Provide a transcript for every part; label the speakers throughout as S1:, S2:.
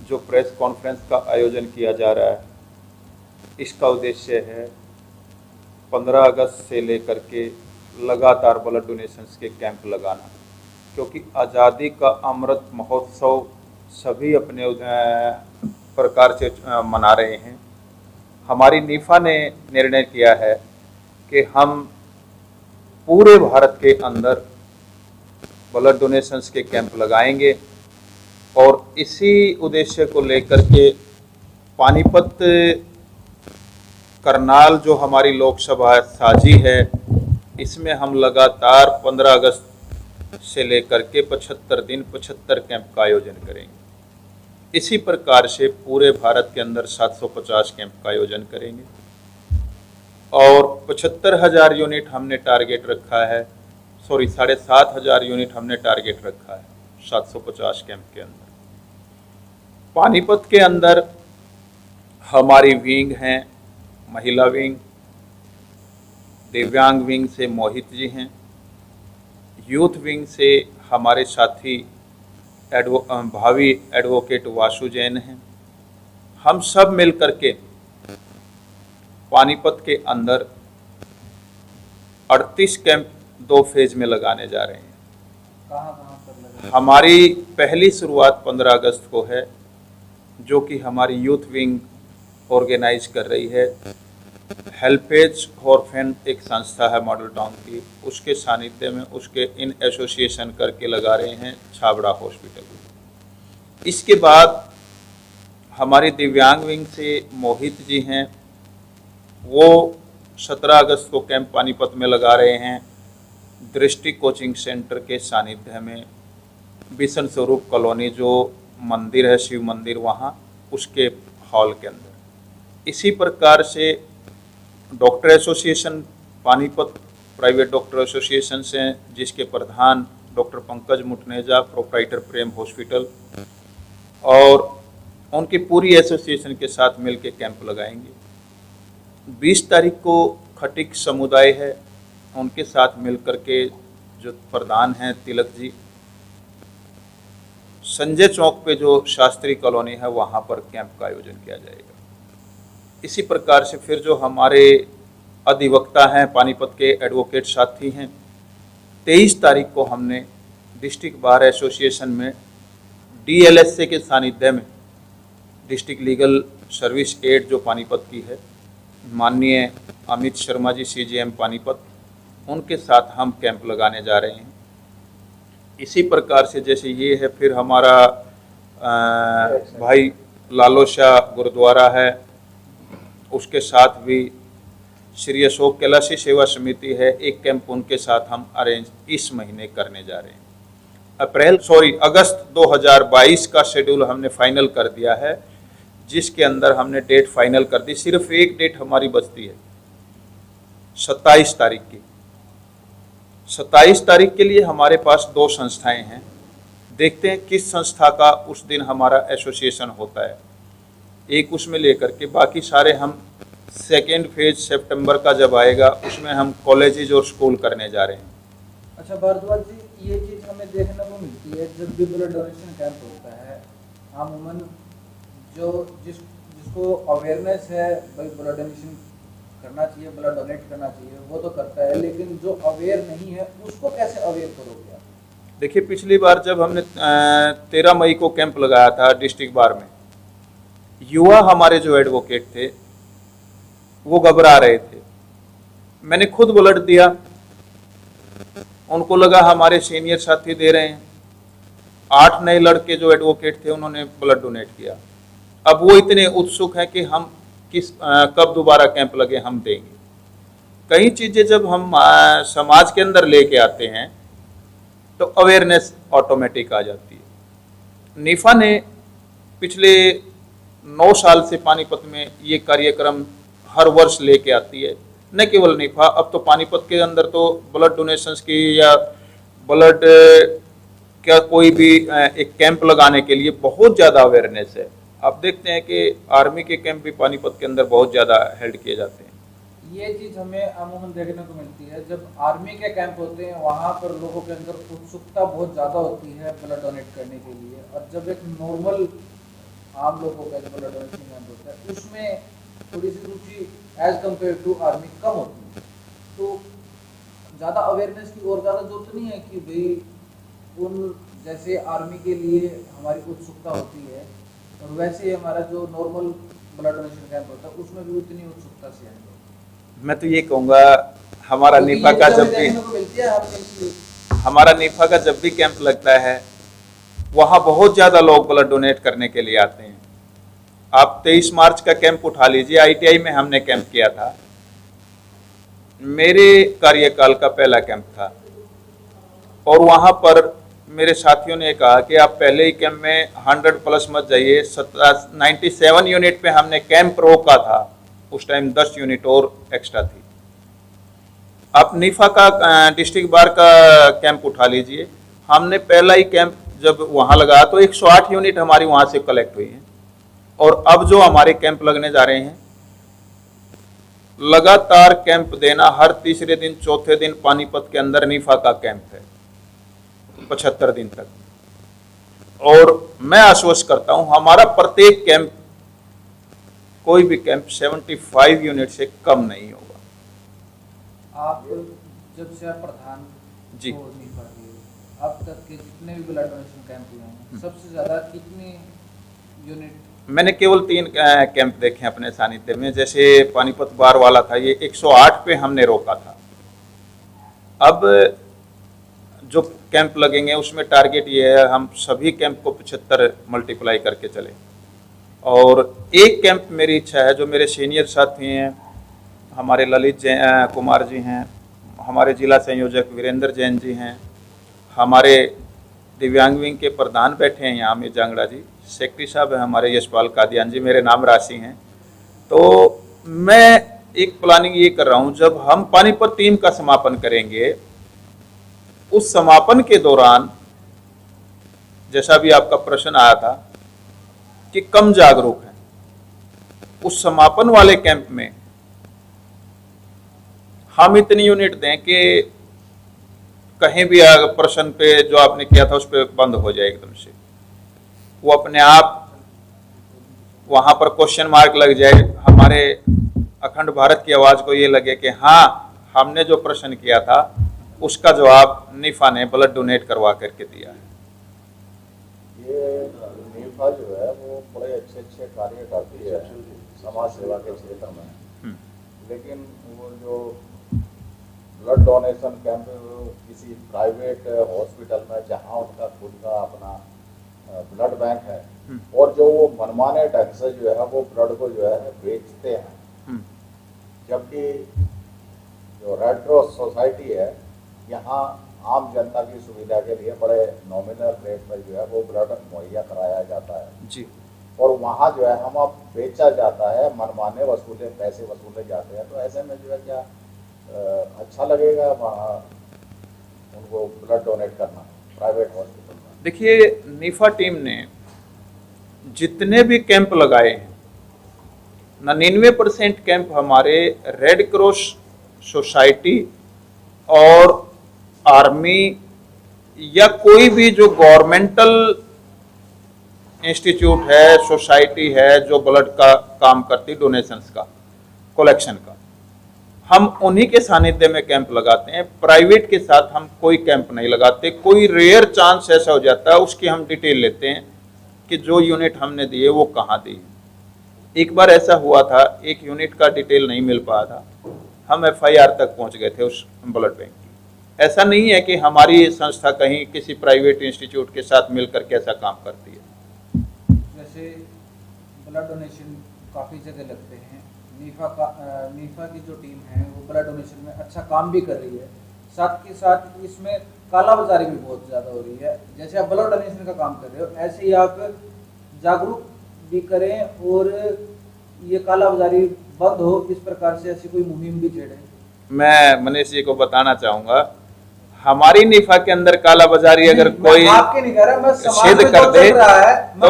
S1: जो press conference का आयोजन किया जा रहा है, इसका उद्देश्य है 15 अगस्त से लेकर के लगातार ब्लड डोनेशंस के कैंप लगाना, क्योंकि आज़ादी का अमृत महोत्सव सभी अपने प्रकार से मना रहे हैं। हमारी नीफा ने निर्णय किया है कि हम पूरे भारत के अंदर ब्लड डोनेशंस के कैंप लगाएंगे और इसी उद्देश्य को लेकर के पानीपत करनाल जो हमारी लोकसभा साझी है, इसमें हम लगातार 15 अगस्त से लेकर के 75 दिन 75 कैंप का आयोजन करेंगे। इसी प्रकार से पूरे भारत के अंदर 750 कैंप का आयोजन करेंगे और 75,000 यूनिट हमने टारगेट रखा है, 7,500 यूनिट हमने टारगेट रखा है 750 कैंप के अंदर। पानीपत के अंदर हमारी विंग हैं, महिला विंग, दिव्यांग विंग से मोहित जी हैं, यूथ विंग से हमारे साथी भावी एडवोकेट वासु जैन हैं। हम सब मिलकर के पानीपत के अंदर 38 कैंप 2 फेज में लगाने जा रहे हैं।
S2: कहाँ पर लगे?
S1: हमारी पहली शुरुआत 15 अगस्त को है, जो कि हमारी यूथ विंग ऑर्गेनाइज कर रही है। हेल्पेज ऑर्फेन एक संस्था है मॉडल टाउन की, उसके सानिध्य में उसके इन एसोसिएशन करके लगा रहे हैं छाबड़ा हॉस्पिटल में। इसके बाद हमारी दिव्यांग विंग से मोहित जी हैं, वो 17 अगस्त को कैंप पानीपत में लगा रहे हैं दृष्टि कोचिंग सेंटर के सानिध्य में, बिशन स्वरूप कॉलोनी जो मंदिर है शिव मंदिर, वहाँ उसके हॉल के अंदर। इसी प्रकार से doctor association Panipat private doctor association से, जिसके प्रधान डॉक्टर पंकज मुटनेजा, प्रोप्राइटर प्रेम हॉस्पिटल, और उनकी पूरी एसोसिएशन के साथ मिलकर कैंप लगाएंगे। 20 तारीख को खटिक समुदाय है, उनके साथ मिलकर के जो प्रधान हैं तिलक जी, संजय चौक पे जो शास्त्री कॉलोनी है वहाँ पर कैंप का आयोजन किया जाएगा। इसी प्रकार से फिर जो हमारे अधिवक्ता हैं, पानीपत के एडवोकेट साथी हैं, 23 तारीख को हमने डिस्ट्रिक्ट बार एसोसिएशन में DLSA के सानिध्य में, डिस्ट्रिक्ट लीगल सर्विस एड जो पानीपत की है, माननीय अमित शर्मा जी CGM पानीपत, उनके साथ हम कैंप लगाने जा रहे हैं। इसी प्रकार से जैसे ये है, फिर हमारा भाई लालो शाह गुरुद्वारा है, उसके साथ भी श्री अशोक कैलाशी सेवा समिति है, एक कैंप उनके साथ हम अरेंज इस महीने करने जा रहे हैं। अगस्त 2022 का शेड्यूल हमने फाइनल कर दिया है, जिसके अंदर हमने डेट फाइनल कर दी। सिर्फ एक डेट हमारी बचती है 27 तारीख की। 27 तारीख के लिए हमारे पास 2 संस्थाएं हैं, देखते हैं किस संस्था का उस दिन हमारा एसोसिएशन होता है, एक उसमें लेकर के बाकी सारे हम सेकेंड फेज सितंबर का जब आएगा उसमें हम कॉलेजेज और स्कूल करने जा रहे हैं।
S2: अच्छा भारद्वाज जी, ये चीज़ हमें देखने को मिलती है जब भी ब्लड डोनेशन कैंप होता है, अमूमन जिसको अवेयरनेस है भाई ब्लड डोनेशन करना चाहिए, ब्लड डोनेट करना चाहिए, वो तो करता है, लेकिन जो अवेयर नहीं है उसको कैसे अवेयर करोगे आप?
S1: देखिए, पिछली बार जब हमने 13 मई को कैंप लगाया था डिस्ट्रिक्ट बार में, युवा हमारे जो एडवोकेट थे वो घबरा रहे थे। मैंने खुद ब्लड दिया, उनको लगा हमारे सीनियर साथी दे रहे हैं। 8 नए लड़के जो एडवोकेट थे उन्होंने ब्लड डोनेट किया। अब वो इतने उत्सुक हैं कि हम कब दोबारा कैंप लगे हम देंगे। कई चीज़ें जब हम समाज के अंदर लेके आते हैं तो अवेयरनेस ऑटोमेटिक आ जाती है। नीफा ने पिछले 9 साल से पानीपत में ये कार्यक्रम हर वर्ष लेके आती है। न केवल नीफा, अब तो पानीपत के अंदर तो ब्लड डोनेशंस की या ब्लड का कोई भी एक कैंप लगाने के लिए बहुत ज़्यादा अवेयरनेस है। आप देखते हैं कि आर्मी के कैंप भी पानीपत के अंदर बहुत ज़्यादा हेल्ड किए जाते हैं।
S2: ये चीज़ हमें अमूमन देखने को मिलती है, जब आर्मी के कैंप होते हैं वहाँ पर लोगों के अंदर उत्सुकता बहुत ज़्यादा होती है ब्लड डोनेट करने के लिए, और जब एक नॉर्मल आम लोगों का जो ब्लड डोनेशन कैंप होता है उसमें थोड़ी सी रुचि एज कम्पेयर टू आर्मी कम होती है, तो ज़्यादा अवेयरनेस की और ज़्यादा जरूरत नहीं है कि भाई उन जैसे आर्मी के लिए हमारी उत्सुकता होती है और वैसे ही हमारा जो नॉर्मल ब्लड डोनेशन कैंप होता है उसमें भी उतनी उत्सुकता से आएंगे।
S1: मैं तो ये कहूँगा हमारा नीफा का जब भी
S2: मिलती है आपके
S1: हमारा नीफा का जब भी कैंप लगता है वहाँ बहुत ज़्यादा लोग ब्लड डोनेट करने के लिए आते हैं। आप 23 मार्च का कैंप उठा लीजिए, आईटीआई में हमने कैंप किया था, मेरे कार्यकाल का पहला कैंप था और वहाँ पर मेरे साथियों ने कहा कि आप पहले ही कैंप में 100 प्लस मत जाइए। 97 यूनिट पे हमने कैंप रोका था, उस टाइम 10 यूनिट और एक्स्ट्रा थी। आप नीफा का डिस्ट्रिक्ट बार का कैंप उठा लीजिए, हमने पहला ही कैंप जब वहाँ लगा तो 108 यूनिट हमारी वहाँ से कलेक्ट हुई हैं और अब जो हमारे कैंप लगने जा रहे हैं लगातार कैंप देना, हर तीसरे दिन चौथे दिन पानीपत के अंदर नीफा का कैंप है 75 दिन तक। और मैं आश्वस्त करता हूं हमारा प्रत्येक कैंप, कोई भी कैंप 75 यूनिट से कम नहीं होगा।
S2: आप जब से आप प्रधान
S1: जी
S2: हो नीफा के, अब तक के जितने भी ब्लड डोनेशन कैंप हुए हैं सबसे ज्यादा कितने यूनिट?
S1: मैंने केवल 3 कैंप देखे हैं अपने सानिध्य में। जैसे पानीपत बार वाला था, ये 108 पे हमने रोका था। अब जो कैंप लगेंगे उसमें टारगेट ये है हम सभी कैंप को 75 मल्टीप्लाई करके चले। और एक कैंप मेरी इच्छा है, जो मेरे सीनियर साथी हैं, हमारे ललित कुमार जी हैं, हमारे जिला संयोजक वीरेंद्र जैन जी हैं, हमारे दिव्यांग विंग के प्रधान बैठे हैं यहाँ में जांगड़ा जी, सेक्रेटरी साहब है हमारे यशपाल कादियान जी, मेरे नाम राशि हैं। तो मैं एक प्लानिंग ये कर रहा हूँ, जब हम पानीपत टीम का समापन करेंगे उस समापन के दौरान, जैसा भी आपका प्रश्न आया था कि कम जागरूक हैं, उस समापन वाले कैंप में हम इतनी यूनिट दें कि कहीं भी प्रश्न पे जो आपने किया था उस पर बंद हो जाए एकदम से, वो अपने आप वहां पर क्वेश्चन मार्क लग जाए, हमारे अखंड भारत की आवाज को ये लगे कि हाँ हमने जो प्रश्न किया था उसका जवाब नीफा ने ब्लड डोनेट करवा करके दिया है।
S3: ये नीफा जो है वो बड़े अच्छे कार्य करती है समाज सेवा के क्षेत्र में, लेकिन वो जो ब्लड डोनेशन कैंप किसी प्राइवेट हॉस्पिटल में जहां उनका खुद का अपना ब्लड बैंक है और जो वो मनमाने ढंग से जो है वो ब्लड को जो है बेचते हैं, जबकि जो रेड क्रॉस सोसाइटी है यहाँ आम जनता की सुविधा के लिए बड़े नॉमिनल रेट पर जो है वो ब्लड मुहैया कराया जाता है
S1: जी।
S3: और वहाँ जो है हम अब बेचा जाता है, मनमाने पैसे वसूले जाते हैं। तो ऐसे में जो है क्या अच्छा लगेगा वहाँ उनको ब्लड डोनेट करना प्राइवेट हॉस्पिटल में?
S1: देखिए, नीफा टीम ने जितने भी कैंप लगाए हैं 99% कैंप हमारे रेड क्रॉस सोसाइटी और आर्मी या कोई भी जो गवर्नमेंटल इंस्टीट्यूट है, सोसाइटी है जो ब्लड का काम करती, डोनेशंस का, कलेक्शन का, हम उन्हीं के सानिध्य में कैंप लगाते हैं। प्राइवेट के साथ हम कोई कैंप नहीं लगाते। कोई रेयर चांस ऐसा हो जाता है उसकी हम डिटेल लेते हैं कि जो यूनिट हमने दिए वो कहाँ दी। एक बार ऐसा हुआ था, एक यूनिट का डिटेल नहीं मिल पाया था, हम FIR तक पहुंच गए थे उस ब्लड बैंक की। ऐसा नहीं है कि हमारी संस्था कहीं किसी प्राइवेट इंस्टीट्यूट के साथ मिलकर के ऐसा काम करती है।
S2: जैसे ब्लड डोनेशन काफ़ी जगह लगते हैं, नीफा की जो टीम है वो ब्लड डोनेशन में अच्छा काम भी कर रही है, साथ के साथ इसमें कालाबाजारी भी बहुत ज़्यादा हो रही है। जैसे आप ब्लड डोनेशन का काम कर रहे हो, ऐसे ही आप जागरूक भी करें और ये कालाबाजारी बंद हो, इस प्रकार से ऐसी कोई मुहिम भी छेड़ें।
S1: मैं मनीष जी को बताना चाहूँगा, हमारी नीफा के अंदर कालाबाजारी अगर कोई
S2: आपके नहीं कह रहा, मैं समाज
S1: सिद्ध
S2: में
S1: कर
S2: जो
S1: दे
S2: चल रहा है,
S1: तो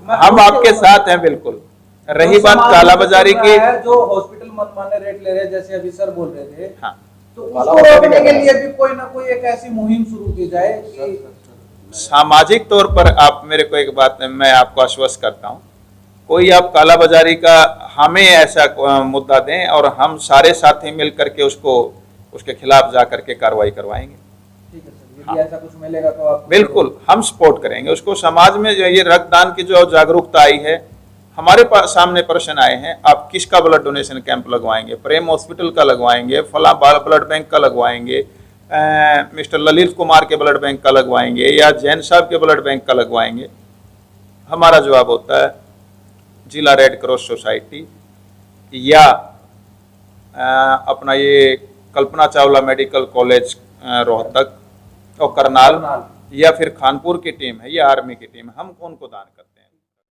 S1: हम आपके साथ हैं बिल्कुल। रही बात कालाबाजारी की,
S2: जो हॉस्पिटल मनमाने रेट ले रहे हैं, जैसे अभी सर बोल रहे थे,
S1: हाँ,
S2: तो उसको रोकने के लिए भी कोई ना कोई एक ऐसी मुहिम शुरू की जाए कि
S1: सामाजिक तौर पर आप मेरे को एक बात मैं आपको आश्वस्त करता हूँ, कोई आप कालाबाजारी का हमें ऐसा मुद्दा दें और हम सारे साथी मिल करके उसको उसके खिलाफ जा करके कार्रवाई करवाएंगे।
S2: ठीक है सर, यदि ऐसा कुछ मिलेगा तो आप
S1: बिल्कुल हम सपोर्ट करेंगे उसको। समाज में जो ये रक्तदान की जो जागरूकता आई है, हमारे पास सामने प्रश्न आए हैं, आप किसका ब्लड डोनेशन कैंप लगवाएंगे? प्रेम हॉस्पिटल का लगवाएंगे, फला ब्लड बैंक का लगवाएंगे, मिस्टर ललित कुमार के ब्लड बैंक का लगवाएंगे, या जैन साहब के ब्लड बैंक का लगवाएंगे? हमारा जवाब होता है जिला रेड क्रॉस सोसाइटी या अपना ये कल्पना चावला मेडिकल कॉलेज रोहतक और करनाल, या फिर खानपुर की टीम है या आर्मी की टीम है, हम उनको दान करते हैं।